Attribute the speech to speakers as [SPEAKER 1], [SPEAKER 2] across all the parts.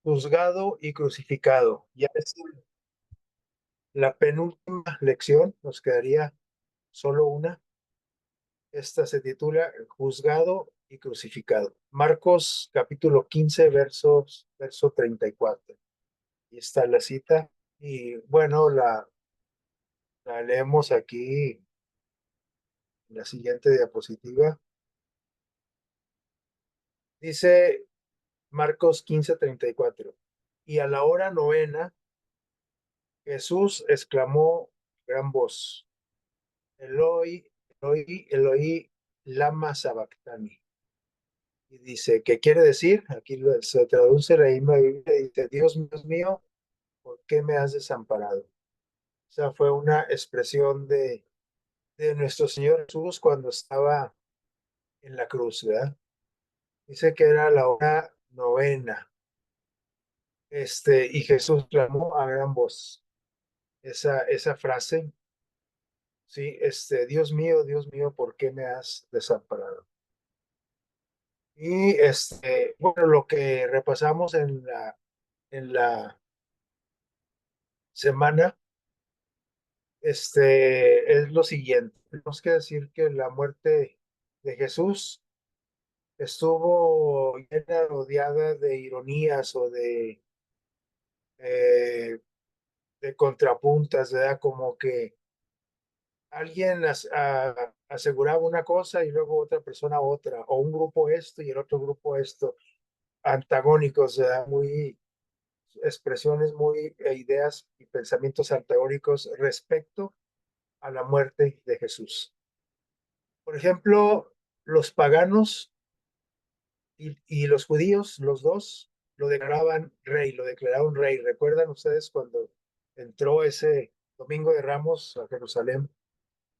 [SPEAKER 1] Juzgado y crucificado. Ya es la penúltima lección, nos quedaría solo una. Esta se titula Juzgado y crucificado. Marcos capítulo 15, verso 34. Y está la cita. Y bueno, la leemos aquí en la siguiente diapositiva. Dice Marcos 15:34. Y a la hora novena, Jesús exclamó a gran voz, Eloi, Eloi, Eloi, lama sabactani. Y dice, ¿qué quiere decir? Aquí se traduce la misma Biblia, dice, Dios mío, ¿por qué me has desamparado? O sea, fue una expresión de nuestro Señor Jesús cuando estaba en la cruz, ¿verdad? Dice que era la hora novena, y Jesús clamó a gran voz esa frase, sí, Dios mío, ¿por qué me has desamparado? Y bueno, lo que repasamos en la semana, es lo siguiente. Tenemos que decir que la muerte de Jesús estuvo llena, rodeada de ironías o eh, de contrapuntas, ¿verdad? Como que alguien aseguraba una cosa y luego otra persona otra, o un grupo esto y el otro grupo esto, antagónicos, ¿verdad? Muy expresiones muy ideas y pensamientos antagónicos respecto a la muerte de Jesús. Por ejemplo, los paganos y los judíos, los dos, lo declararon rey. ¿Recuerdan ustedes cuando entró ese Domingo de Ramos a Jerusalén?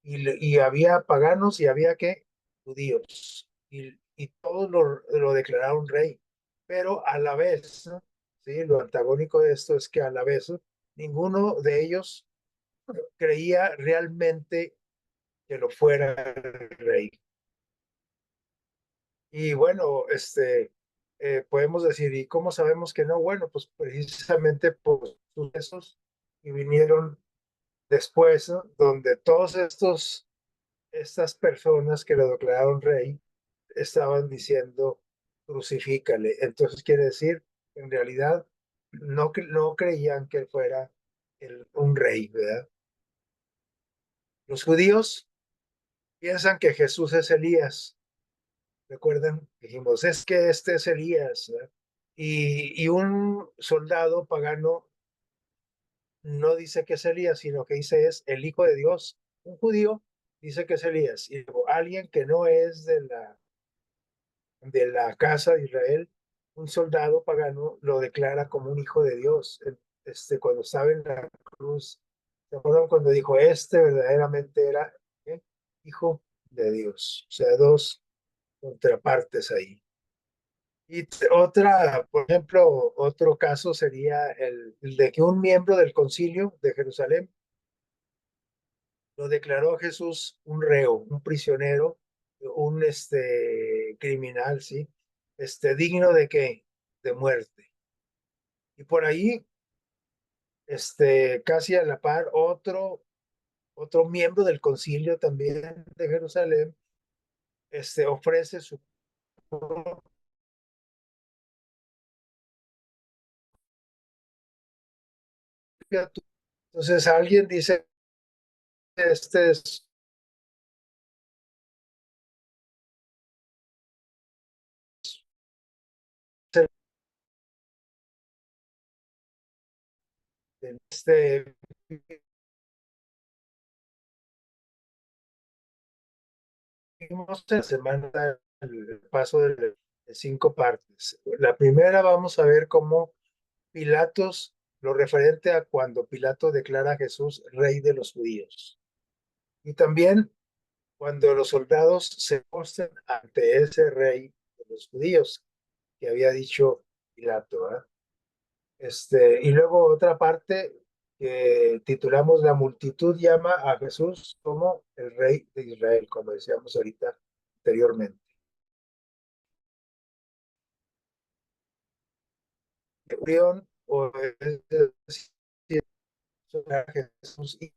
[SPEAKER 1] Y había paganos y había qué, judíos. Y todos lo declararon rey. Pero a la vez, ¿no? ¿Sí? Lo antagónico de esto es que a la vez ninguno de ellos creía realmente que lo fuera rey. Y bueno, podemos decir, ¿y cómo sabemos que no? Bueno, pues precisamente por sucesos que vinieron después, ¿no? Donde estas personas que lo declararon rey estaban diciendo, crucifícale. Entonces quiere decir, en realidad, no creían que él fuera un rey, ¿verdad? Los judíos piensan que Jesús es Elías. ¿Recuerdan? Dijimos, es que este es Elías, ¿verdad? Y un soldado pagano no dice que es Elías, sino que dice es el Hijo de Dios. Un judío dice que es Elías. Y luego, alguien que no es de la casa de Israel, un soldado pagano lo declara como un hijo de Dios. Cuando estaba en la cruz, ¿se acuerdan cuando dijo, este verdaderamente era hijo de Dios? O sea, dos contrapartes ahí. Y por ejemplo, otro caso sería el de que un miembro del concilio de Jerusalén lo declaró a Jesús un reo, un prisionero, un criminal, ¿sí? Digno de qué? De muerte. Y por ahí, casi a la par, otro miembro del concilio también de Jerusalén, ofrece su propia. Entonces alguien dice, este es este, vimos en la semana el paso de 5 partes. La primera vamos a ver cómo Pilatos, lo referente a cuando Pilato declara a Jesús rey de los judíos. Y también cuando los soldados se postran ante ese rey de los judíos que había dicho Pilato, ¿eh? Y luego otra parte que titulamos La multitud llama a Jesús como el rey de Israel, como decíamos ahorita anteriormente. Urión, o es decir, a Jesús y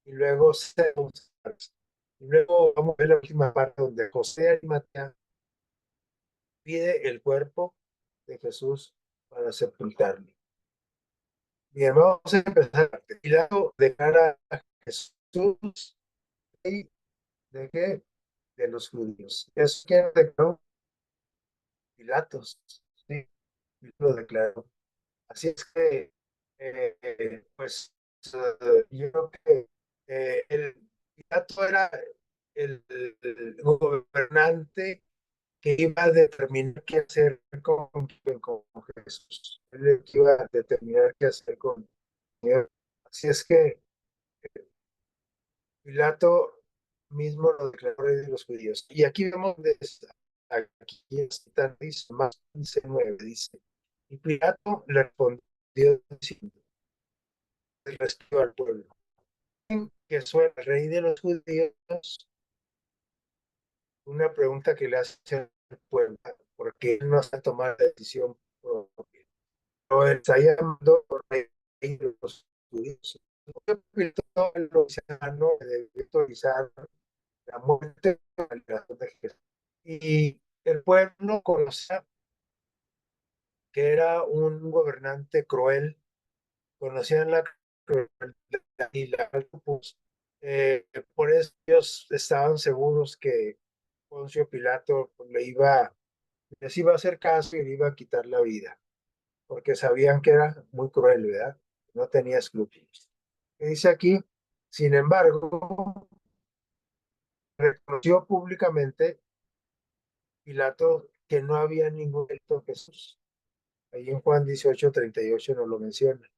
[SPEAKER 1] luego y luego vamos a ver la última parte donde José de Arimatea pide el cuerpo de Jesús para sepultarlo. Bien, vamos a empezar. Pilato declara a Jesús rey de qué? De los judíos. ¿Es quién declaró? Pilatos. Sí, lo declaró. Así es que, pues, yo creo que el Pilato era el gobernante que iba a determinar qué hacer con Jesús. Él el que iba a determinar qué hacer con él. Así es que Pilato mismo lo declaró rey de los judíos. Y aquí vemos, aquí está, dice, más 19, dice, y Pilato le respondió diciendo, respondió al pueblo, que soy el rey de los judíos, una pregunta que le hace al pueblo, porque él no se ha tomado la decisión propia. Pero él está llamando rey de los judíos. Pilato, el romano, debe autorizar la muerte de Jesús. Y el pueblo conocía que era un gobernante cruel, conocían la crueldad y la pues, por eso ellos estaban seguros que Poncio Pilato pues, les iba a hacer caso y le iba a quitar la vida, porque sabían que era muy cruel, ¿verdad? No tenía escrúpulos. Y dice aquí, sin embargo, reconoció públicamente Pilato que no había ningún delito en Jesús. Ahí en Juan 18:38 nos lo menciona.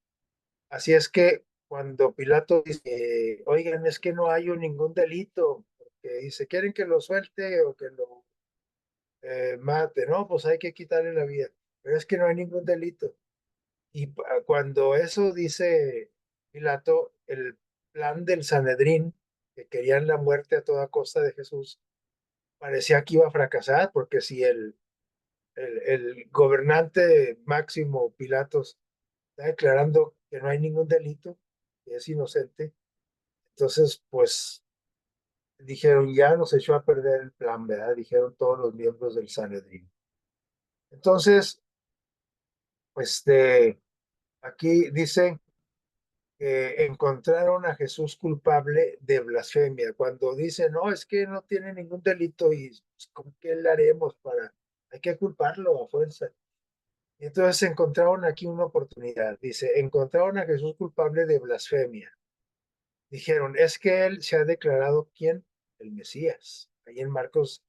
[SPEAKER 1] Así es que cuando Pilato dice, oigan, es que no hay ningún delito, porque dice, ¿quieren que lo suelte o que lo mate? No, pues hay que quitarle la vida. Pero es que no hay ningún delito. Y cuando eso dice Pilato, el plan del Sanedrín, que querían la muerte a toda costa de Jesús, parecía que iba a fracasar, porque si el gobernante máximo Pilatos está declarando que no hay ningún delito, que es inocente. Entonces, pues dijeron, ya nos echó a perder el plan, ¿verdad? Dijeron todos los miembros del Sanedrín. Entonces, pues aquí dice que encontraron a Jesús culpable de blasfemia. Cuando dice, no, es que no tiene ningún delito y pues, ¿con qué le haremos para? Hay que culparlo a fuerza. Y entonces encontraron aquí una oportunidad. Dice, encontraron a Jesús culpable de blasfemia. Dijeron, es que él se ha declarado quién, el Mesías. Ahí en Marcos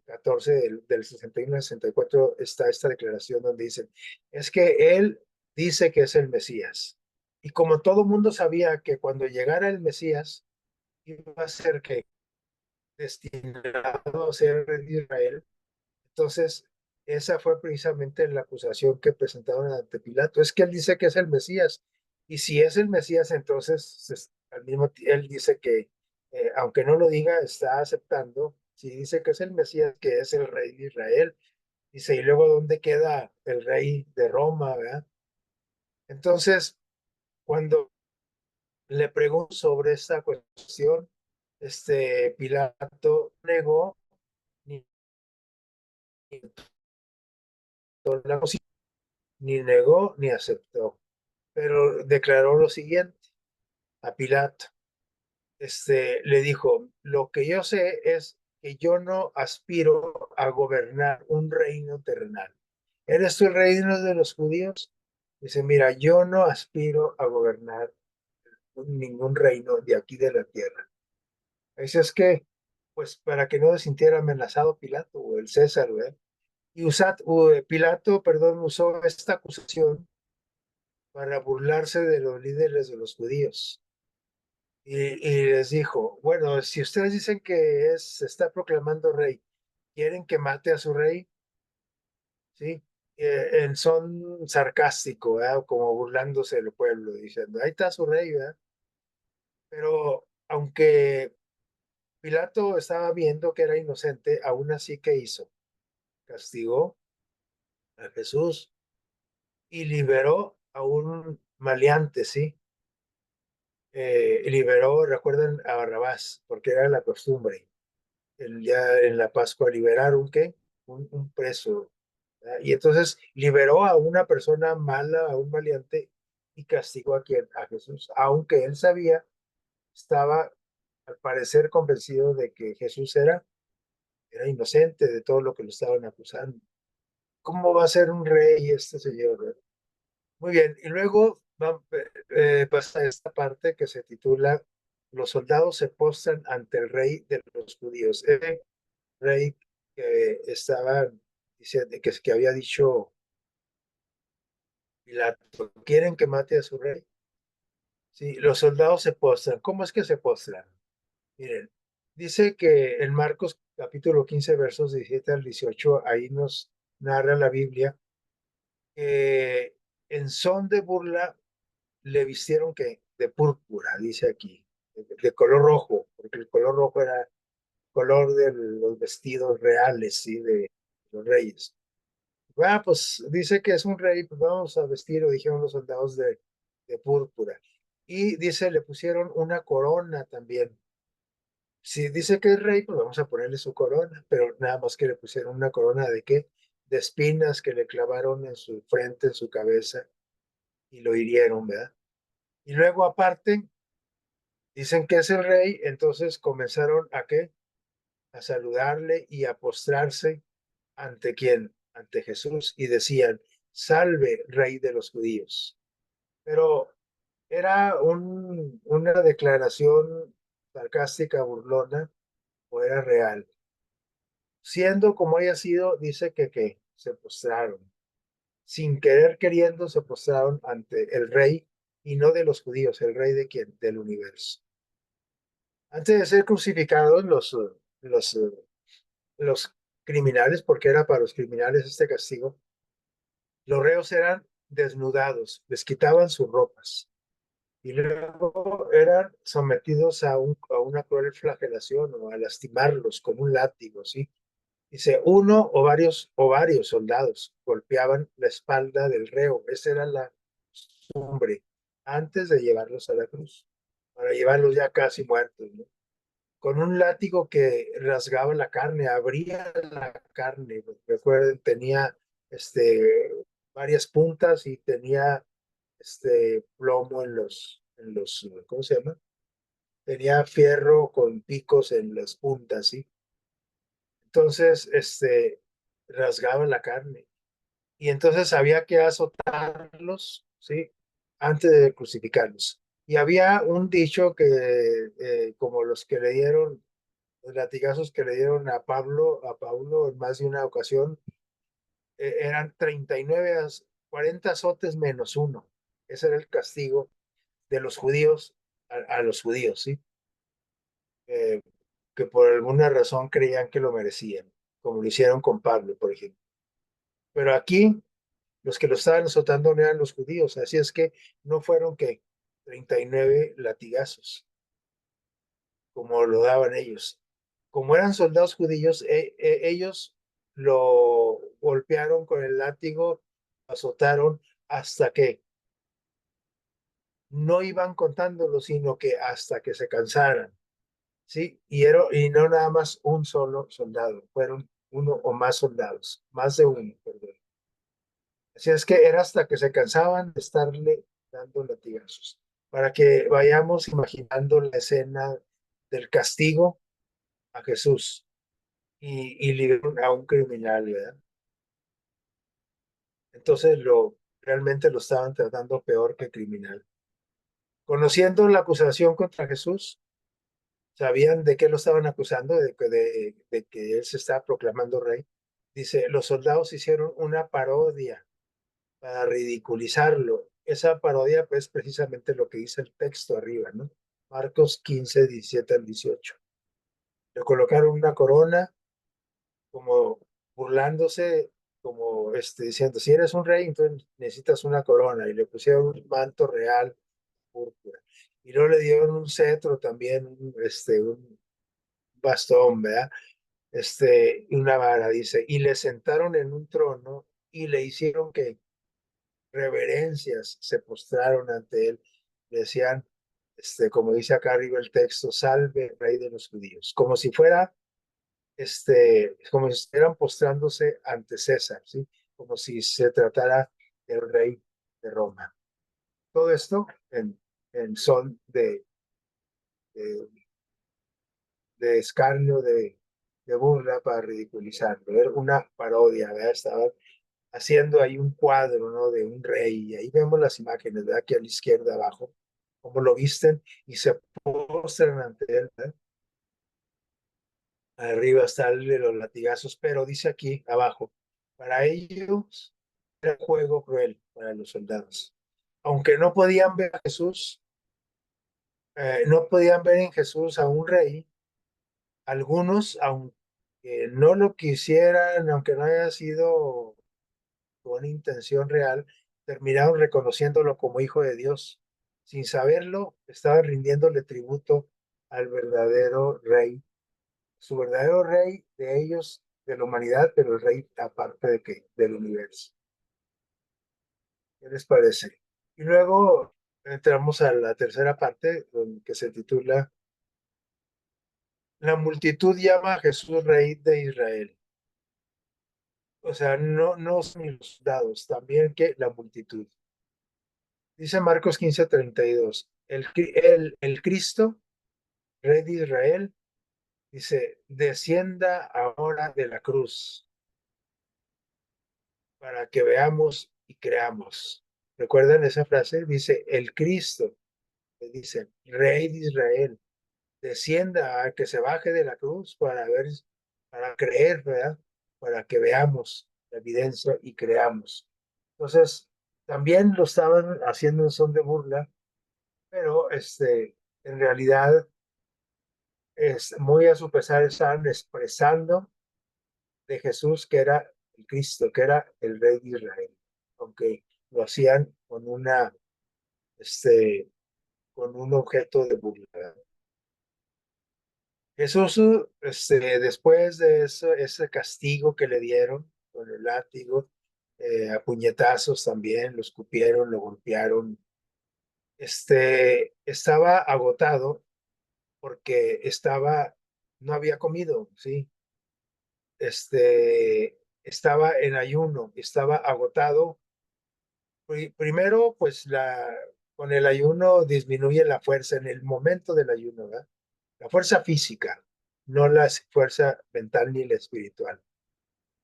[SPEAKER 1] 14 del 61 al 64 está esta declaración donde dicen, es que él dice que es el Mesías. Y como todo mundo sabía que cuando llegara el Mesías iba a ser que destinado a ser rey de Israel, entonces esa fue precisamente la acusación que presentaron ante Pilato. Es que él dice que es el Mesías. Y si es el Mesías, entonces al mismo él dice que, aunque no lo diga, está aceptando. Si dice que es el Mesías, que es el rey de Israel. Dice, y luego, ¿dónde queda el rey de Roma? ¿Verdad? Entonces, cuando le pregunto sobre esta cuestión, Pilato negó ni, ni negó ni aceptó, pero declaró lo siguiente a Pilato. Le dijo, lo que yo sé es que yo no aspiro a gobernar un reino terrenal. ¿Eres tú el reino de los judíos? Dice, mira, yo no aspiro a gobernar ningún reino de aquí de la tierra. Eso es que, pues, para que no se sintiera amenazado Pilato o el César, ¿verdad? Y Pilato, perdón, usó esta acusación para burlarse de los líderes de los judíos. Y les dijo, bueno, si ustedes dicen que se está proclamando rey, quieren que mate a su rey, ¿sí? En son sarcástico, ¿verdad? Como burlándose del pueblo, diciendo, ahí está su rey, ¿verdad? Pero aunque Pilato estaba viendo que era inocente, aún así, ¿qué hizo? Castigó Jesús y liberó a un maleante, ¿sí? Liberó, recuerden, a Barrabás, porque era la costumbre, el día en la Pascua, liberar un qué, un preso. ¿Verdad? Y entonces liberó a una persona mala, a un maleante, y castigó a quien, a Jesús, aunque él sabía, estaba al parecer convencido de que Jesús era inocente de todo lo que lo estaban acusando. ¿Cómo va a ser un rey este señor? ¿Verdad? Muy bien, y luego pasa esta parte que se titula Los soldados se postran ante el rey de los judíos. El rey que estaba diciendo, que había dicho Pilato, ¿quieren que mate a su rey? Sí, los soldados se postran. ¿Cómo es que se postran? Miren, dice que en Marcos capítulo 15 versos 17 al 18 ahí nos narra la Biblia, que en son de burla le vistieron que de púrpura, dice aquí, de color rojo, porque el color rojo era color de los vestidos reales, ¿sí? De los reyes. Ah, pues dice que es un rey, pues vamos a vestirlo, dijeron los soldados de púrpura. Y dice, le pusieron una corona también. Si dice que es rey, pues vamos a ponerle su corona, pero nada más que le pusieron una corona de qué? De espinas que le clavaron en su frente, en su cabeza, y lo hirieron, ¿verdad? Y luego aparte, dicen que es el rey, entonces comenzaron a qué? A saludarle y a postrarse ante quién, ante Jesús, y decían, salve, rey de los judíos. Pero era una declaración sarcástica, burlona, o era real. Siendo como haya sido, dice que se postraron. Sin querer queriendo, se postraron ante el rey, y no de los judíos, el rey de quién, del universo. Antes de ser crucificados, los, los criminales, porque era para los criminales este castigo, los reos eran desnudados, les quitaban sus ropas y luego eran sometidos a una cruel flagelación o a lastimarlos con un látigo, ¿sí? Dice, uno o varios soldados golpeaban la espalda del reo. Esa era la costumbre antes de llevarlos a la cruz, para llevarlos ya casi muertos, ¿no? Con un látigo que rasgaba la carne, abría la carne. Recuerden, tenía este, varias puntas y tenía plomo en los, ¿cómo se llama? Tenía fierro con picos en las puntas, ¿sí? Entonces, rasgaba la carne. Y entonces había que azotarlos, ¿sí? Antes de crucificarlos. Y había un dicho que, como los que le dieron los latigazos que le dieron a Pablo en más de una ocasión, eran 39, 40 azotes menos uno. Ese era el castigo de los judíos a los judíos, ¿sí? Eh, que por alguna razón creían que lo merecían, como lo hicieron con Pablo, por ejemplo. Pero aquí los que lo estaban azotando no eran los judíos, así es que no fueron que 39 latigazos, como lo daban ellos. Como eran soldados judíos, ellos lo golpearon con el látigo, azotaron hasta que no iban contándolo, sino que hasta que se cansaran, ¿sí? Y no nada más un solo soldado, fueron uno o más soldados, más de uno, perdón. Así es que era hasta que se cansaban de estarle dando latigazos, para que vayamos imaginando la escena del castigo a Jesús y liberaron a un criminal, ¿verdad? Entonces realmente lo estaban tratando peor que criminal. Conociendo la acusación contra Jesús, sabían de qué lo estaban acusando, de que él se estaba proclamando rey. Dice, los soldados hicieron una parodia para ridiculizarlo. Esa parodia pues, es precisamente lo que dice el texto arriba, ¿no? Marcos 15, 17 al 18. Le colocaron una corona como burlándose, como diciendo, si eres un rey, entonces necesitas una corona, y le pusieron un manto real púrpura. Y luego le dieron un cetro también, un bastón, ¿verdad? Y una vara, dice, y le sentaron en un trono y le hicieron que reverencias, se postraron ante él, le decían, como dice acá arriba el texto, salve rey de los judíos, como si fuera, como si estuvieran postrándose ante César, ¿sí? Como si se tratara del rey de Roma. Todo esto en son de, de escarnio, de burla para ridiculizarlo. Era una parodia, ¿verdad? Estaban haciendo ahí un cuadro, ¿no? De un rey. Y ahí vemos las imágenes, ¿verdad? Aquí a la izquierda abajo, cómo lo visten y se postran ante él, ¿verdad? Arriba está el de los latigazos, pero dice aquí abajo, para ellos era un juego cruel para los soldados. Aunque no podían ver a Jesús, no podían ver en Jesús a un rey, algunos, aunque no lo quisieran, aunque no haya sido con intención real, terminaron reconociéndolo como hijo de Dios. Sin saberlo, estaban rindiéndole tributo al verdadero rey, su verdadero rey de ellos, de la humanidad, pero el rey aparte de que del universo. ¿Qué les parece? Y luego entramos a la tercera parte, que se titula La multitud llama a Jesús rey de Israel. O sea, no son los dados, también que la multitud. Dice Marcos 15:32, el Cristo, rey de Israel, dice, descienda ahora de la cruz para que veamos y creamos. ¿Recuerdan esa frase? Dice, el Cristo, le dice, rey de Israel, descienda a que se baje de la cruz para ver, para creer, ¿verdad? Para que veamos la evidencia y creamos. Entonces, también lo estaban haciendo en son de burla, pero en realidad muy a su pesar estaban expresando de Jesús que era el Cristo, que era el Rey de Israel, aunque lo hacían este, con un objeto de burla. Jesús, después de eso, ese castigo que le dieron con el látigo, a puñetazos también, lo escupieron, lo golpearon, estaba agotado porque no había comido, ¿sí? Estaba en ayuno, estaba agotado. Primero, pues con el ayuno disminuye la fuerza en el momento del ayuno, ¿verdad? La fuerza física, no la fuerza mental ni la espiritual.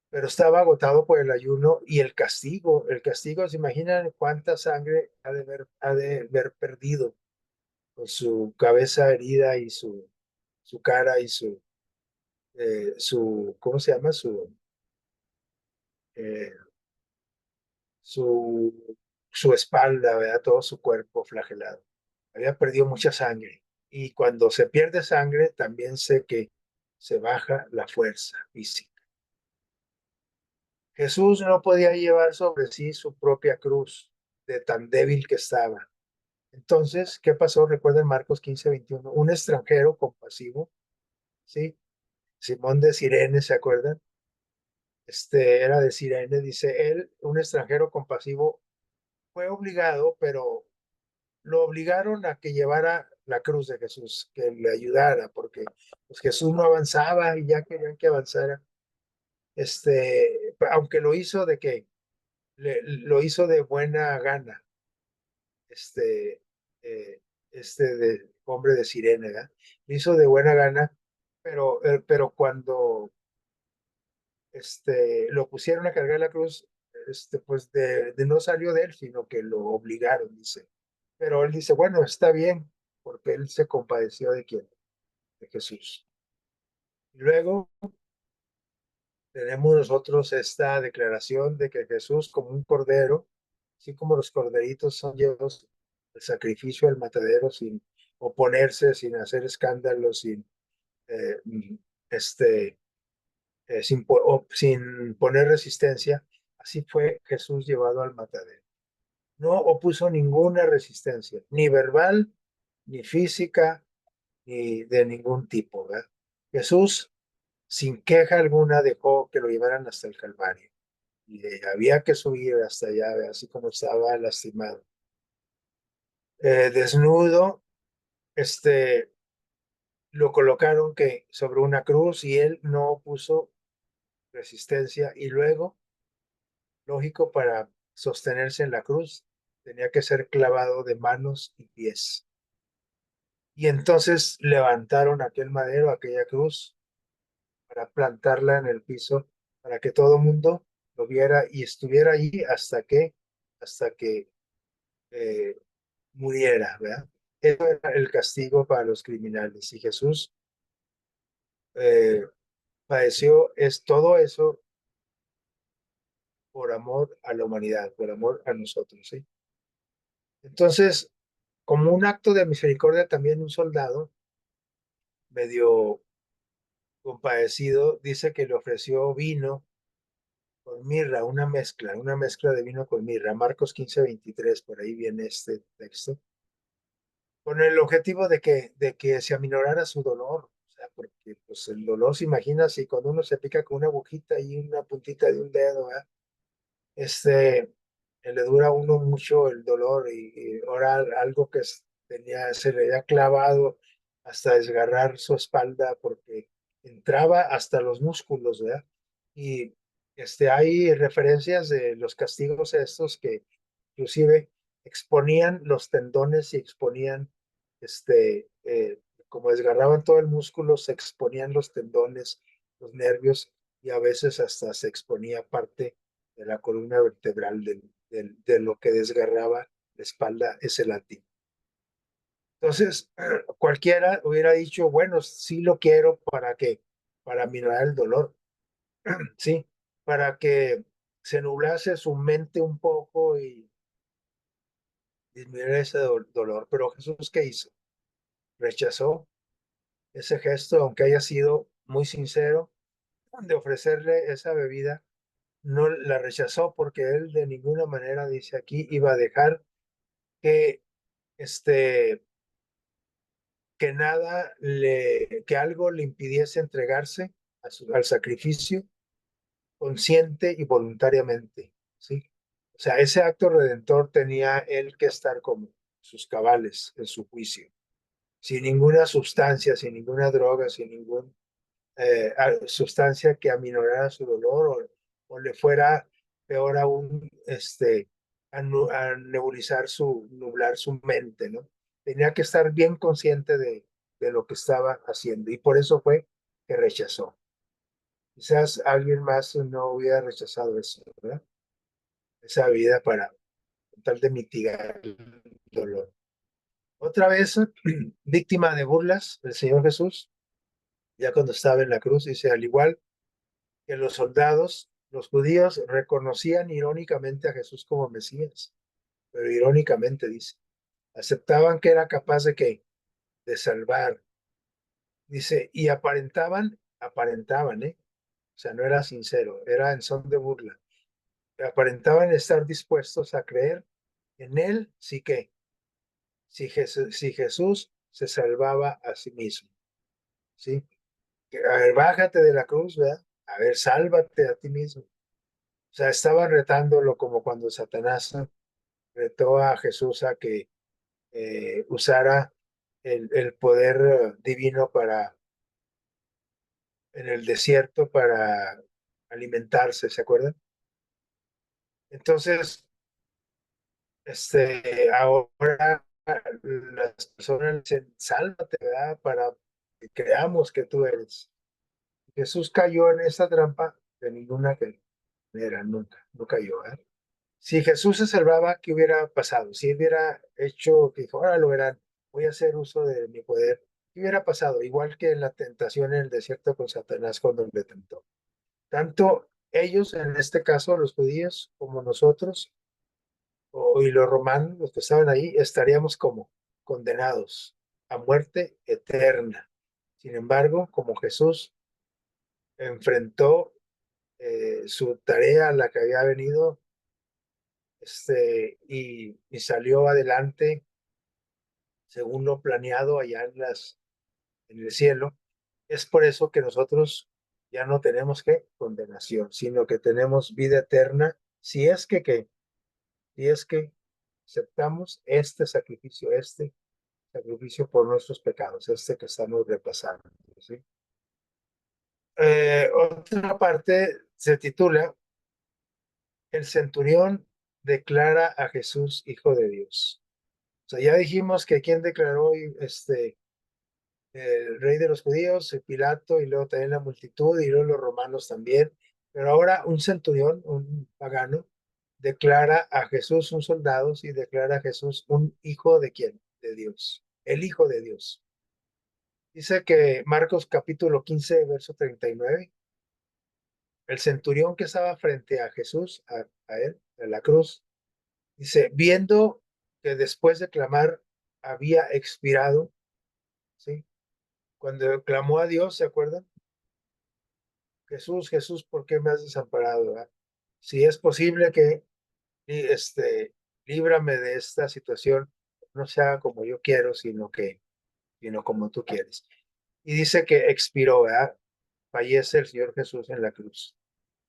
[SPEAKER 1] Pero estaba agotado por el ayuno y el castigo. El castigo, ¿se imaginan cuánta sangre ha de haber perdido con su cabeza herida y su cara y ¿cómo se llama? Eh, su espalda, ¿verdad? Todo su cuerpo flagelado. Había perdido mucha sangre. Y cuando se pierde sangre, también sé que se baja la fuerza física. Jesús no podía llevar sobre sí su propia cruz de tan débil que estaba. Entonces, ¿qué pasó? Recuerden Marcos 15:21. Un extranjero compasivo, ¿sí? Simón de Cirene, ¿se acuerdan? Era de Cirene, dice él, un extranjero compasivo fue obligado, pero lo obligaron a que llevara la cruz de Jesús, que le ayudara, porque pues, Jesús no avanzaba y ya querían que avanzara. Aunque lo hizo de que lo hizo de buena gana, este, eh, de hombre de Sirene, ¿verdad? Lo hizo de buena gana, pero cuando lo pusieron a cargar la cruz, pues no salió de él, sino que lo obligaron, dice. Pero él dice, bueno, está bien, porque él se compadeció de quién, de Jesús. Y luego tenemos nosotros esta declaración de que Jesús, como un cordero, así como los corderitos son llevados el sacrificio al matadero sin oponerse, sin hacer escándalos, eh, este, sin poner resistencia, así fue Jesús llevado al matadero. No opuso ninguna resistencia, ni verbal, ni física, ni de ningún tipo, ¿verdad? Jesús, sin queja alguna, dejó que lo llevaran hasta el Calvario. y había que subir hasta allá, así como estaba lastimado. Desnudo, lo colocaron que sobre una cruz y él no puso resistencia y luego, lógico, para sostenerse en la cruz, tenía que ser clavado de manos y pies. Y entonces levantaron aquel madero, aquella cruz, para plantarla en el piso, para que todo el mundo lo viera y estuviera allí hasta que eh, muriera, ¿verdad? Eso era el castigo para los criminales. Y Jesús eh, padeció todo eso por amor a la humanidad, por amor a nosotros, ¿sí? Entonces, como un acto de misericordia, también un soldado, medio compadecido, dice que le ofreció vino con mirra, una mezcla de vino con mirra. Marcos 15:23, por ahí viene este texto, con el objetivo de que se aminorara su dolor. O sea, porque pues el dolor, se imagina, si cuando uno se pica con una agujita y una puntita de un dedo, ¿verdad? Le dura a uno mucho el dolor y ahora algo que se le había clavado hasta desgarrar su espalda porque entraba hasta los músculos, ¿verdad? Y hay referencias de los castigos estos que inclusive exponían los tendones y exponían, como desgarraban todo el músculo, se exponían los tendones, los nervios y a veces hasta se exponía parte de la columna vertebral de lo que desgarraba la espalda, ese látigo. Entonces, cualquiera hubiera dicho, bueno, sí lo quiero para minorar el dolor, sí, para que se nublase su mente un poco y disminuir ese dolor. Pero Jesús, ¿qué hizo? Rechazó ese gesto, aunque haya sido muy sincero, de ofrecerle esa bebida. No la rechazó porque él de ninguna manera, dice aquí, iba a dejar que, este, que algo le impidiese entregarse al sacrificio consciente y voluntariamente, ¿sí? O sea, ese acto redentor tenía él que estar como sus cabales en su juicio, sin ninguna sustancia, sin ninguna droga, sin ninguna sustancia que aminorara su dolor o le fuera peor aún, a nublar su mente, ¿no? Tenía que estar bien consciente de lo que estaba haciendo y por eso fue que rechazó. Quizás alguien más no hubiera rechazado eso, ¿verdad? Esa vida para tratar de mitigar el dolor. Otra vez, víctima de burlas del Señor Jesús, ya cuando estaba en la cruz, dice, al igual que los soldados, los judíos reconocían irónicamente a Jesús como Mesías, pero irónicamente dice, aceptaban que era capaz de salvar, dice, y aparentaban, ¿eh? O sea, no era sincero, era en son de burla. Aparentaban estar dispuestos a creer en él, sí que, si Jesús se salvaba a sí mismo, ¿sí? A ver, bájate de la cruz, ¿verdad? A ver, sálvate a ti mismo. O sea, estaban retándolo como cuando Satanás retó a Jesús a que usara el poder divino en el desierto para alimentarse, ¿se acuerdan? Entonces, ahora las personas dicen, sálvate, ¿verdad? Para que creamos que tú eres. Jesús cayó en esa trampa de ninguna manera, nunca, no cayó, ¿verdad? Si Jesús se salvaba, ¿qué hubiera pasado? Si hubiera hecho, que dijo, ahora lo verán, voy a hacer uso de mi poder, ¿qué hubiera pasado? Igual que en la tentación en el desierto con Satanás cuando le tentó. Tanto ellos, en este caso los judíos, como nosotros, y los romanos, los que estaban ahí, estaríamos como condenados a muerte eterna. Sin embargo, como Jesús enfrentó su tarea a la que había venido, y salió adelante según lo planeado allá en el cielo. Es por eso que nosotros ya no tenemos que condenación, sino que tenemos vida eterna si es si es que aceptamos este sacrificio por nuestros pecados, este que estamos repasando, ¿sí? Otra parte se titula El centurión declara a Jesús hijo de Dios. O sea, ya dijimos que quien declaró el rey de los judíos, Pilato, y luego también la multitud, y luego los romanos también. Pero ahora un centurión, un pagano, declara a Jesús un soldado, y declara a Jesús un hijo de quién? De Dios, el hijo de Dios. Dice que Marcos capítulo 15 verso 39, el centurión que estaba frente a Jesús, a él, a la cruz, dice, viendo que después de clamar había expirado, ¿sí? Cuando clamó a Dios, ¿se acuerdan? Jesús, Jesús, ¿por qué me has desamparado? ¿Verdad? Si es posible que líbrame de esta situación, no sea como yo quiero, sino como tú quieres. Y dice que expiró, ¿verdad? Fallece el Señor Jesús en la cruz.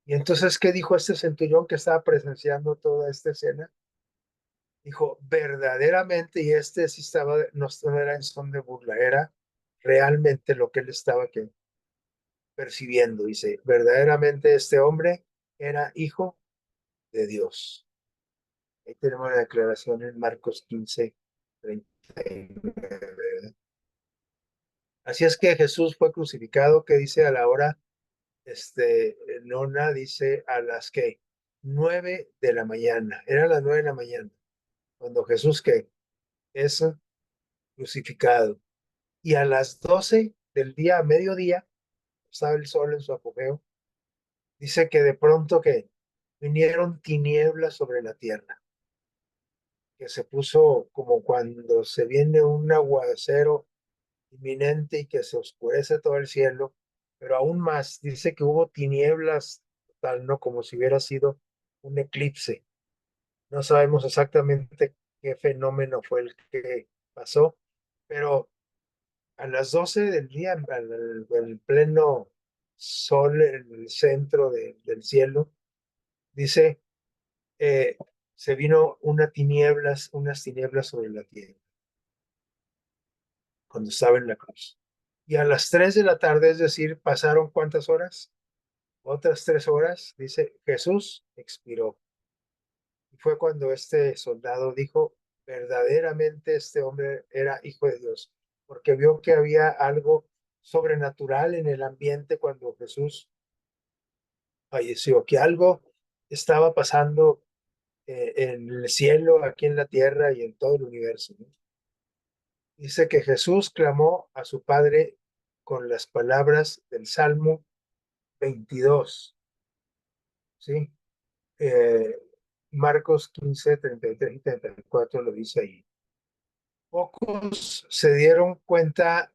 [SPEAKER 1] Y entonces, ¿qué dijo este centurión que estaba presenciando toda esta escena? Dijo, verdaderamente, y este sí estaba, no era en son de burla, era realmente lo que él estaba percibiendo. Dice, verdaderamente este hombre era hijo de Dios. Ahí tenemos la declaración en Marcos 15, 39. Así es que Jesús fue crucificado, que dice a la hora, nona, dice a las que 9 de la mañana, era las 9 de la mañana, cuando Jesús que es crucificado. Y a las 12 del día, a mediodía, estaba el sol en su apogeo, dice que de pronto que vinieron tinieblas sobre la tierra, que se puso como cuando se viene un aguacero inminente y que se oscurece todo el cielo, pero aún más, dice que hubo tinieblas tal, ¿no? Como si hubiera sido un eclipse. No sabemos exactamente qué fenómeno fue el que pasó, pero a las 12 del día, el pleno sol en el centro del cielo, dice, eh, se vino unas tinieblas sobre la tierra cuando estaba en la cruz. Y a las 3 de la tarde, es decir, pasaron ¿cuántas horas? Otras 3 horas, dice, Jesús expiró. Y fue cuando este soldado dijo, verdaderamente este hombre era hijo de Dios, porque vio que había algo sobrenatural en el ambiente cuando Jesús falleció, que algo estaba pasando en el cielo, aquí en la tierra y en todo el universo, ¿no? Dice que Jesús clamó a su Padre con las palabras del Salmo 22, ¿sí? Eh, Marcos 15, 33 y 34 lo dice ahí. Pocos se dieron cuenta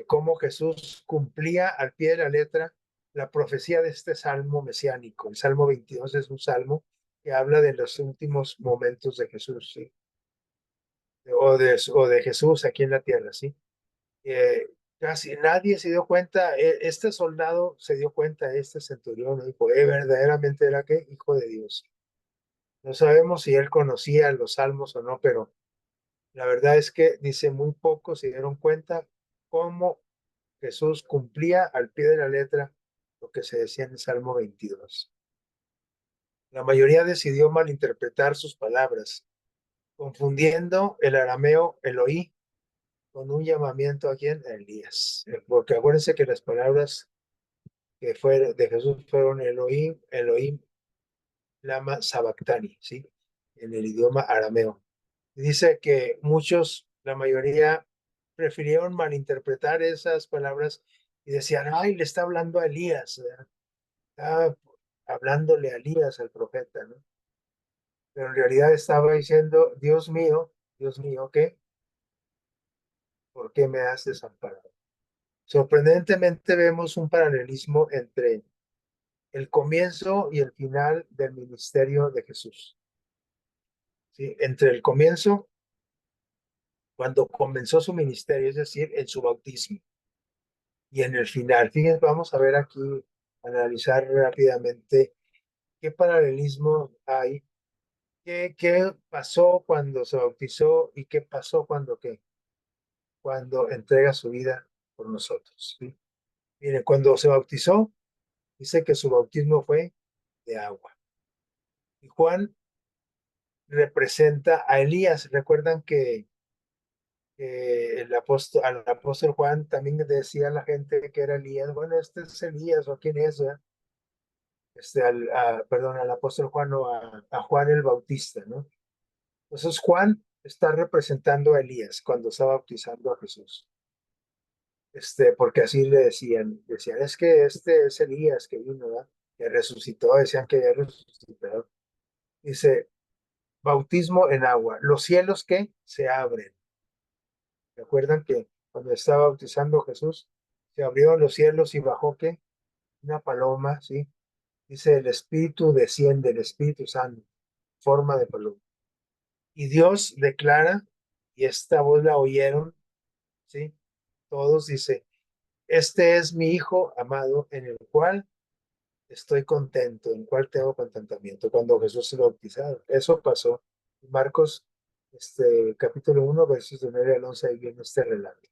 [SPEAKER 1] cómo Jesús cumplía al pie de la letra la profecía de este salmo mesiánico. El Salmo 22 es un salmo que habla de los últimos momentos de Jesús, ¿sí? O de Jesús aquí en la tierra, ¿sí? Casi nadie se dio cuenta, este soldado se dio cuenta, este centurión, dijo, verdaderamente era que hijo de Dios. No sabemos si él conocía los salmos o no, pero la verdad es que dice muy pocos se dieron cuenta cómo Jesús cumplía al pie de la letra lo que se decía en el Salmo 22. La mayoría decidió malinterpretar sus palabras, confundiendo el arameo Eloí con un llamamiento a quien a Elías. Porque acuérdense que las palabras que fueron de Jesús fueron Elohim, Elohim, lama sabactani, ¿sí? En el idioma arameo. Dice que muchos, la mayoría, prefirieron malinterpretar esas palabras y decían, ay, le está hablando a Elías, ¿verdad? Está hablándole a Elías, al profeta, ¿no? Pero en realidad estaba diciendo, Dios mío, ¿qué? ¿Por qué me has desamparado? Sorprendentemente vemos un paralelismo entre el comienzo y el final del ministerio de Jesús, ¿sí? Entre el comienzo, cuando comenzó su ministerio, es decir, en su bautismo, y en el final. Fíjense, vamos a ver aquí, analizar rápidamente qué paralelismo hay, qué pasó cuando se bautizó y qué pasó cuando entrega su vida por nosotros. ¿Sí? Mire, cuando se bautizó, dice que su bautismo fue de agua. Y Juan representa a Elías. Recuerdan que al apóstol Juan también decía a la gente que era Elías. Bueno, este es Elías o quién es, ¿verdad? Perdón, al apóstol Juan o a Juan el Bautista, ¿no? Entonces Juan está representando a Elías cuando está bautizando a Jesús. Porque así le decían, es que este es Elías que vino, ¿verdad? Que resucitó, decían que había resucitado. Dice, bautismo en agua, los cielos que se abren. ¿Recuerdan que cuando estaba bautizando Jesús, se abrieron los cielos y bajó qué? Una paloma, ¿sí? Dice, el Espíritu desciende, el Espíritu Santo, forma de paloma. Y Dios declara, y esta voz la oyeron, ¿sí? Todos, dice, este es mi Hijo amado en el cual estoy contento, en el cual tengo contentamiento, cuando Jesús se bautizado. Eso pasó. Marcos, capítulo 1, versos de 9 al 11, ahí viene este relato.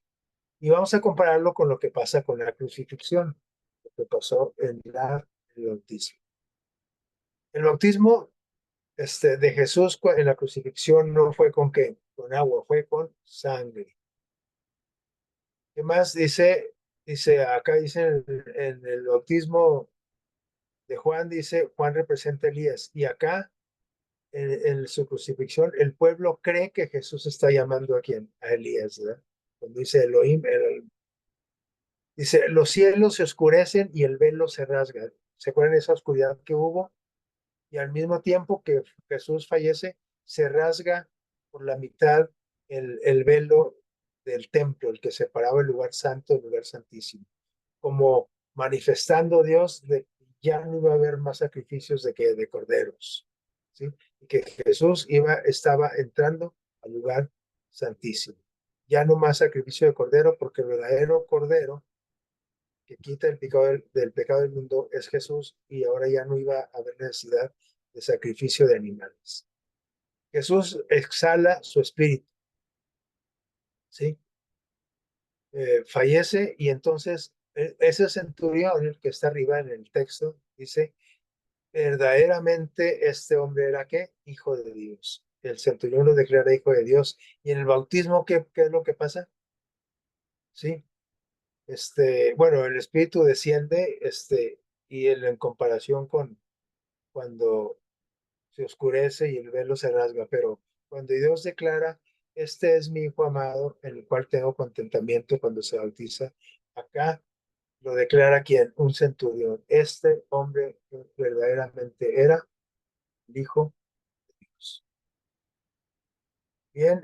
[SPEAKER 1] Y vamos a compararlo con lo que pasa con la crucifixión, lo que pasó en el bautismo. El bautismo de Jesús en la crucifixión no fue con qué, con agua, fue con sangre. ¿Qué más dice acá, dice en el bautismo de Juan, dice, Juan representa a Elías. Y acá, en su crucifixión, el pueblo cree que Jesús está llamando a quién, a Elías, ¿verdad? Cuando dice Elohim, dice, los cielos se oscurecen y el velo se rasga. ¿Se acuerdan de esa oscuridad que hubo? Y al mismo tiempo que Jesús fallece, se rasga por la mitad el velo del templo, el que separaba el lugar santo del lugar santísimo, como manifestando Dios de que ya no iba a haber más sacrificios de corderos, ¿sí? Y que Jesús estaba entrando al lugar santísimo. Ya no más sacrificio de cordero, porque el verdadero cordero que quita el pecado del pecado del mundo es Jesús, y ahora ya no iba a haber necesidad de sacrificio de animales. Jesús exhala su espíritu, ¿sí? Fallece y entonces ese centurión, el que está arriba en el texto, dice, verdaderamente este hombre era ¿qué? Hijo de Dios. El centurión lo declara hijo de Dios. Y en el bautismo, ¿qué es lo que pasa? ¿Sí? Bueno, el espíritu desciende, y en comparación con cuando se oscurece y el velo se rasga, pero cuando Dios declara, este es mi hijo amado, en el cual tengo contentamiento cuando se bautiza, acá lo declara quien, un centurión. Este hombre verdaderamente era el hijo de Dios. Bien,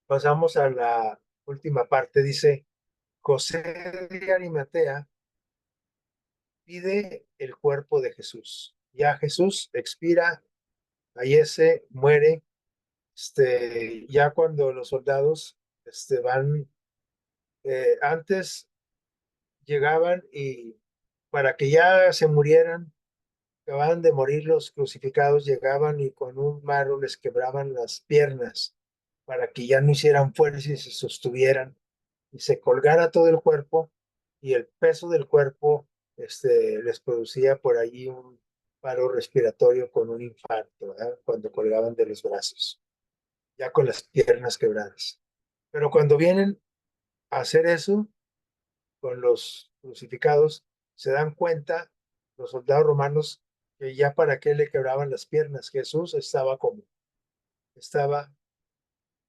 [SPEAKER 1] pasamos a la última parte, dice, José de Arimatea pide el cuerpo de Jesús. Ya Jesús expira, fallece, muere. Ya cuando los soldados van, antes llegaban y para que ya se murieran, acababan de morir los crucificados, llegaban y con un marro les quebraban las piernas para que ya no hicieran fuerza y se sostuvieran y se colgara todo el cuerpo, y el peso del cuerpo les producía por allí un paro respiratorio con un infarto, ¿verdad? Cuando colgaban de los brazos, ya con las piernas quebradas. Pero cuando vienen a hacer eso con los crucificados, se dan cuenta los soldados romanos que ya para qué le quebraban las piernas. Jesús estaba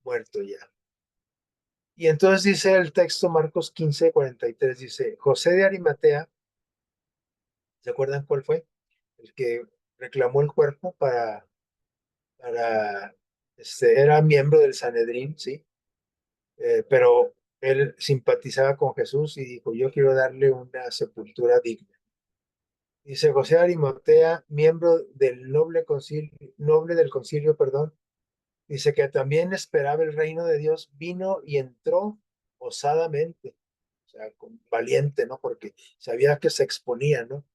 [SPEAKER 1] muerto ya. Y entonces dice el texto Marcos 15:43, dice, José de Arimatea, ¿se acuerdan cuál fue? El que reclamó el cuerpo para era miembro del Sanedrín, ¿sí? Pero él simpatizaba con Jesús y dijo, yo quiero darle una sepultura digna. Dice José de Arimatea, miembro del noble del concilio, perdón, dice que también esperaba el reino de Dios, vino y entró osadamente, o sea, valiente, ¿no? Porque sabía que se exponía, ¿no?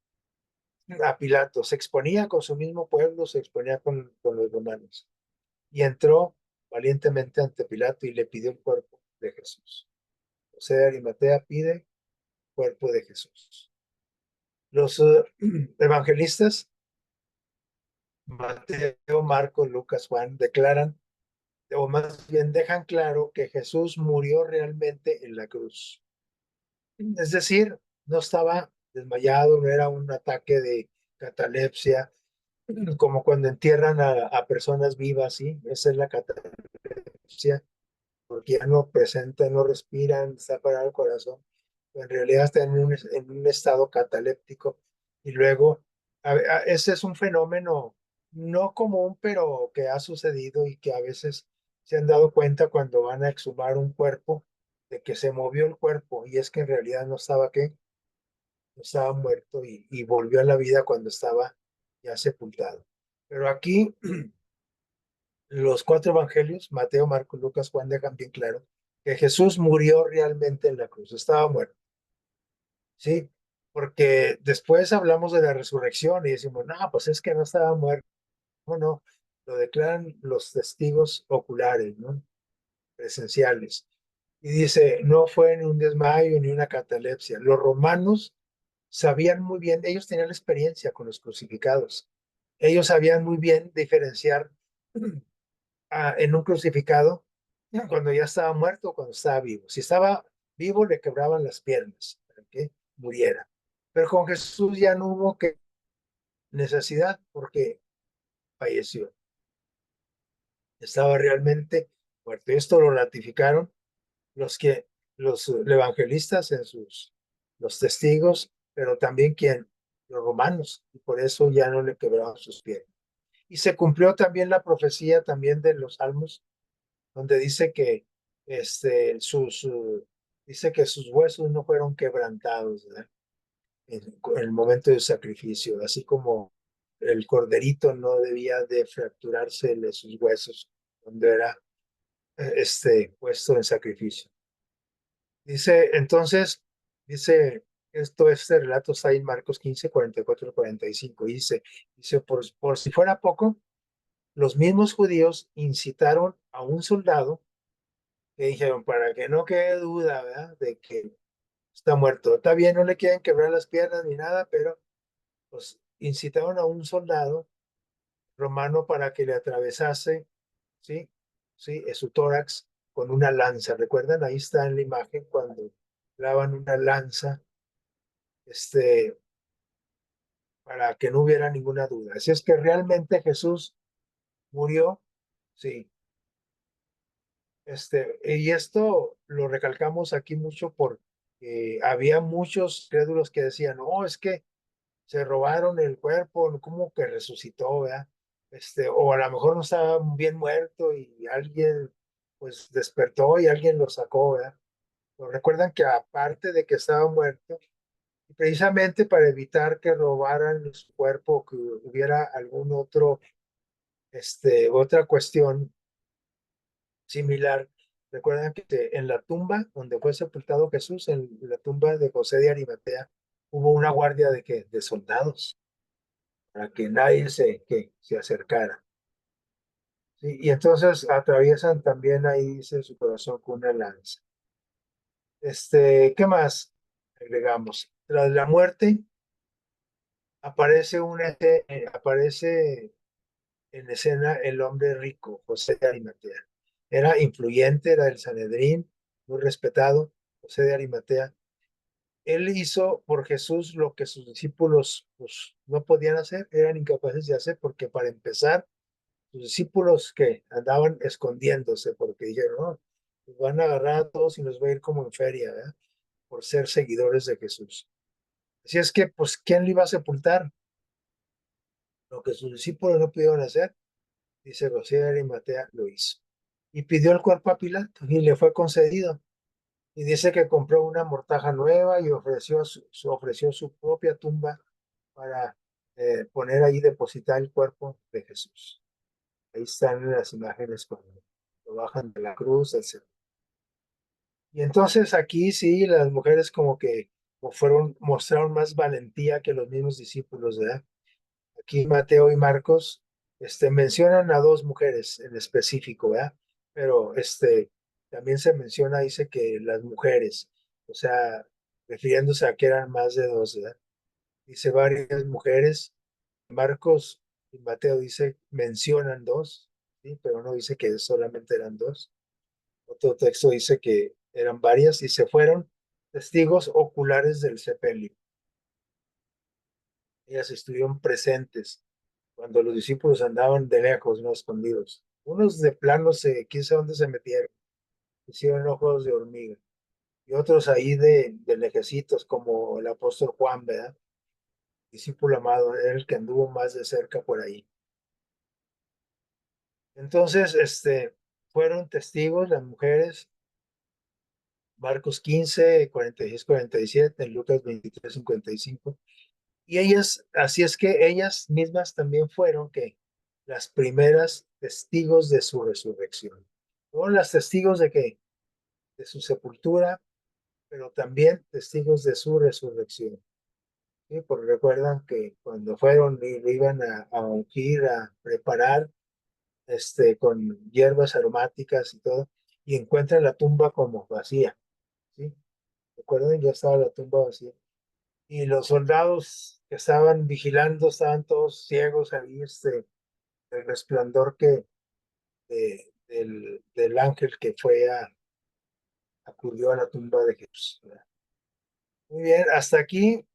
[SPEAKER 1] A Pilato, se exponía con su mismo pueblo, se exponía con los romanos. Y entró valientemente ante Pilato y le pidió el cuerpo de Jesús. José de Arimatea pide cuerpo de Jesús. Los evangelistas, Mateo, Marcos, Lucas, Juan, declaran, o más bien dejan claro que Jesús murió realmente en la cruz. Es decir, no estaba desmayado, no era un ataque de catalepsia, como cuando entierran a personas vivas, ¿sí? Esa es la catalepsia, porque ya no presentan, no respiran, está parado el corazón. En realidad está en un estado cataléptico. Y luego, ese es un fenómeno no común, pero que ha sucedido y que a veces se han dado cuenta cuando van a exhumar un cuerpo, de que se movió el cuerpo y es que en realidad no estaba, ¿qué? No estaba muerto y volvió a la vida cuando estaba ya sepultado. Pero aquí los cuatro evangelios, Mateo, Marcos, Lucas, Juan, dejan bien claro que Jesús murió realmente en la cruz, estaba muerto, ¿sí? Porque después hablamos de la resurrección y decimos, no, pues es que no estaba muerto. No, no, lo declaran los testigos oculares, ¿no? Presenciales. Y dice, no fue ni un desmayo ni una catalepsia. Los romanos sabían muy bien, ellos tenían la experiencia con los crucificados. Ellos sabían muy bien diferenciar en un crucificado cuando ya estaba muerto o cuando estaba vivo. Si estaba vivo, le quebraban las piernas para que muriera. Pero con Jesús ya no hubo que necesidad porque falleció. Estaba realmente muerto. Esto lo ratificaron los evangelistas en los testigos, pero también los romanos, y por eso ya no le quebraban sus piernas. Y se cumplió también la profecía también de los salmos donde dice que dice que sus huesos no fueron quebrantados, ¿verdad? En el momento del sacrificio, así como el corderito no debía de fracturarse sus huesos cuando era puesto en sacrificio. Dice, entonces, dice, este relato está en Marcos 15, 44 45, dice, por si fuera poco, los mismos judíos incitaron a un soldado que dijeron, para que no quede duda, ¿verdad? De que está muerto. Está bien, no le quieren quebrar las piernas ni nada, pero pues incitaron a un soldado romano para que le atravesase, ¿sí? Sí, su tórax con una lanza. ¿Recuerdan? Ahí está en la imagen cuando clavan una lanza, este, para que no hubiera ninguna duda. Así es que realmente Jesús murió, sí. Y esto lo recalcamos aquí mucho porque había muchos crédulos que decían, no, es que se robaron el cuerpo, como que resucitó, ¿verdad? O a lo mejor no estaba bien muerto y alguien pues despertó y alguien lo sacó, ¿verdad? Pero recuerdan que aparte de que estaba muerto, precisamente para evitar que robaran su cuerpo, que hubiera algún otro, otra cuestión similar. Recuerdan que en la tumba donde fue sepultado Jesús, en la tumba de José de Arimatea, hubo una guardia de soldados para que nadie se acercara. ¿Sí? Y entonces atraviesan también ahí, dice su corazón, con una lanza. ¿Qué más agregamos? Tras la muerte aparece en escena el hombre rico, José de Arimatea. Era influyente, era del Sanedrín, muy respetado, José de Arimatea. Él hizo por Jesús lo que sus discípulos pues, no podían hacer, eran incapaces de hacer, porque para empezar, sus discípulos que andaban escondiéndose, porque dijeron, no, nos van a agarrar a todos y nos va a ir como en feria, ¿verdad? Por ser seguidores de Jesús. Así es que, pues, ¿quién le iba a sepultar? Lo que sus discípulos no pudieron hacer, dice José de Arimatea, lo hizo. Y pidió el cuerpo a Pilato y le fue concedido. Y dice que compró una mortaja nueva y ofreció su propia tumba para poner ahí, depositar el cuerpo de Jesús. Ahí están las imágenes cuando lo bajan de la cruz, etc. Y entonces aquí sí, las mujeres como que mostraron más valentía que los mismos discípulos, ¿verdad? Aquí Mateo y Marcos, mencionan a dos mujeres en específico, ¿verdad? Pero también se menciona, dice que las mujeres, o sea, refiriéndose a que eran más de dos, ¿verdad? Dice varias mujeres. Marcos y Mateo dice, mencionan dos, ¿sí? Pero no dice que solamente eran dos. Otro texto dice que eran varias y se fueron testigos oculares del sepelio. Ellas estuvieron presentes cuando los discípulos andaban de lejos, no escondidos. Unos de plano quién sabe dónde se metieron, hicieron ojos de hormiga. Y otros ahí de lejecitos, como el apóstol Juan, ¿verdad? Discípulo amado, era el que anduvo más de cerca por ahí. Entonces, fueron testigos las mujeres, Marcos 15, 46, 47, en Lucas 23, 55. Y ellas, así es que ellas mismas también fueron que las primeras testigos de su resurrección. Fueron las testigos de que de su sepultura, pero también testigos de su resurrección. ¿Sí? Porque recuerdan que cuando fueron y lo iban a ungir, a preparar, con hierbas aromáticas y todo, y encuentran la tumba como vacía. ¿Sí? Recuerden, ya estaba la tumba vacía. Y los soldados que estaban vigilando estaban todos ciegos ahí, el resplandor del ángel que acudió a la tumba de Jesús. ¿Verdad? Muy bien, hasta aquí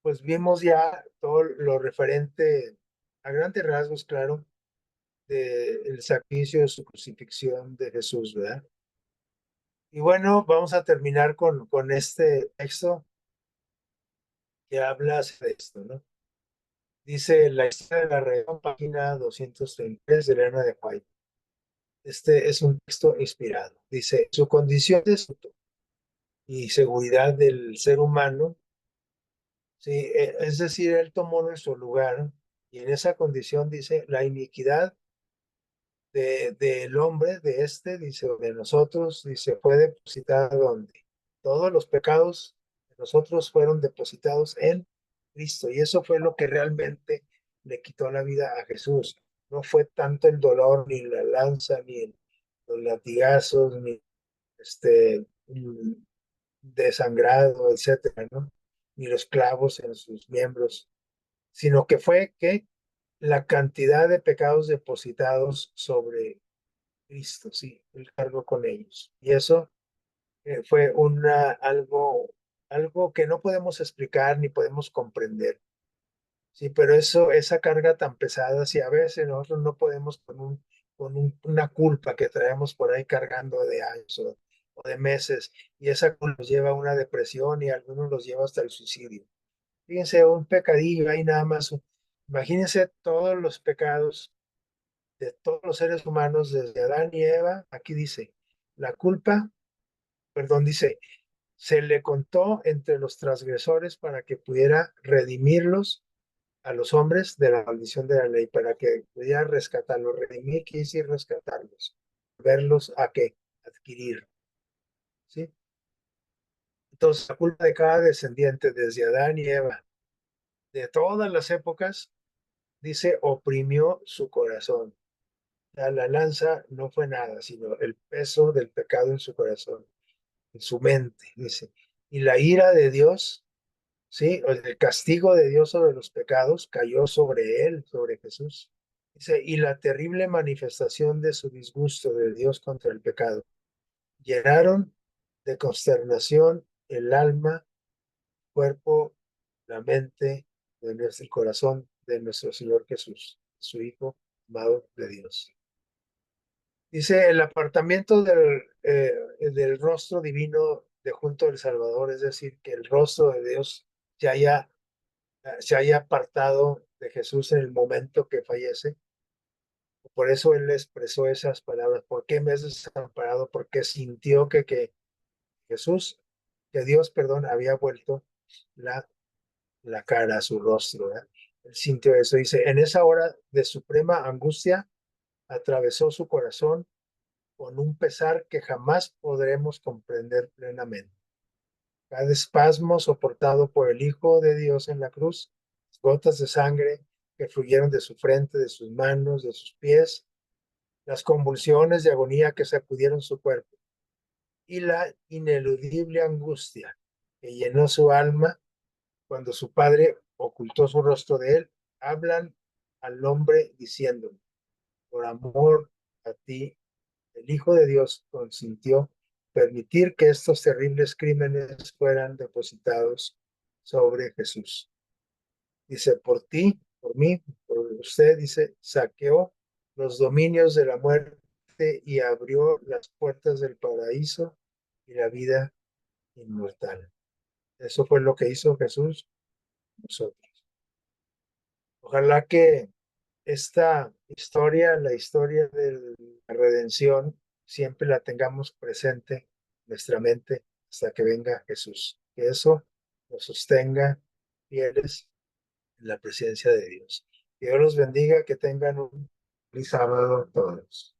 [SPEAKER 1] pues vimos ya todo lo referente a grandes rasgos, claro, del sacrificio de su crucifixión de Jesús, ¿verdad? Y bueno, vamos a terminar con este texto que habla de esto, ¿no? Dice la historia de la región, página 233 de Elena de White. Este es un texto inspirado. Dice, su condición de y seguridad del ser humano, sí, es decir, él tomó nuestro lugar y en esa condición dice, la iniquidad del hombre, dice, de nosotros, dice, fue depositada donde todos los pecados de nosotros fueron depositados en Cristo. Y eso fue lo que realmente le quitó la vida a Jesús. No fue tanto el dolor, ni la lanza, los latigazos, ni desangrado, etcétera, ¿no? Ni los clavos en sus miembros, sino que fue que la cantidad de pecados depositados sobre Cristo, sí, él cargó con ellos. Y eso fue algo que no podemos explicar ni podemos comprender. Sí, pero esa carga tan pesada, sí, a veces nosotros no podemos una culpa que traemos por ahí cargando de años o de meses, y esa culpa nos lleva a una depresión y a algunos los lleva hasta el suicidio. Fíjense, un pecadillo ahí nada más. Imagínense todos los pecados de todos los seres humanos desde Adán y Eva. Aquí dice, la culpa, perdón, dice, se le contó entre los transgresores para que pudiera redimirlos a los hombres de la maldición de la ley, para que pudiera rescatarlos. Redimir quiere decir rescatarlos, verlos a qué, adquirir, ¿sí? Entonces, la culpa de cada descendiente, desde Adán y Eva, de todas las épocas, dice, oprimió su corazón. La lanza no fue nada, sino el peso del pecado en su corazón, en su mente, dice. Y la ira de Dios, sí, el castigo de Dios sobre los pecados cayó sobre él, sobre Jesús. Dice, y la terrible manifestación de su disgusto de Dios contra el pecado llenaron de consternación el alma, cuerpo, la mente de nuestro corazón de nuestro Señor Jesús, su Hijo amado de Dios. Dice el apartamiento del rostro divino de junto del Salvador, es decir, que el rostro de Dios se haya, se haya apartado de Jesús en el momento que fallece. Por eso él expresó esas palabras. ¿Por qué me has desamparado? Porque sintió que Jesús, que Dios, perdón, había vuelto la, la cara a su rostro. ¿Verdad? Él sintió eso. Dice, en esa hora de suprema angustia atravesó su corazón con un pesar que jamás podremos comprender plenamente. Cada espasmo soportado por el Hijo de Dios en la cruz, gotas de sangre que fluyeron de su frente, de sus manos, de sus pies, las convulsiones de agonía que sacudieron su cuerpo y la ineludible angustia que llenó su alma cuando su padre ocultó su rostro de él, hablan al hombre diciendo, por amor a ti, el Hijo de Dios consintió permitir que estos terribles crímenes fueran depositados sobre Jesús. Dice, por ti, por mí, por usted, dice, saqueó los dominios de la muerte y abrió las puertas del paraíso y la vida inmortal. Eso fue lo que hizo Jesús por nosotros. Ojalá que esta historia, la historia de la redención, siempre la tengamos presente en nuestra mente hasta que venga Jesús. Que eso nos sostenga fieles en la presencia de Dios. Que Dios los bendiga, que tengan un feliz sábado todos.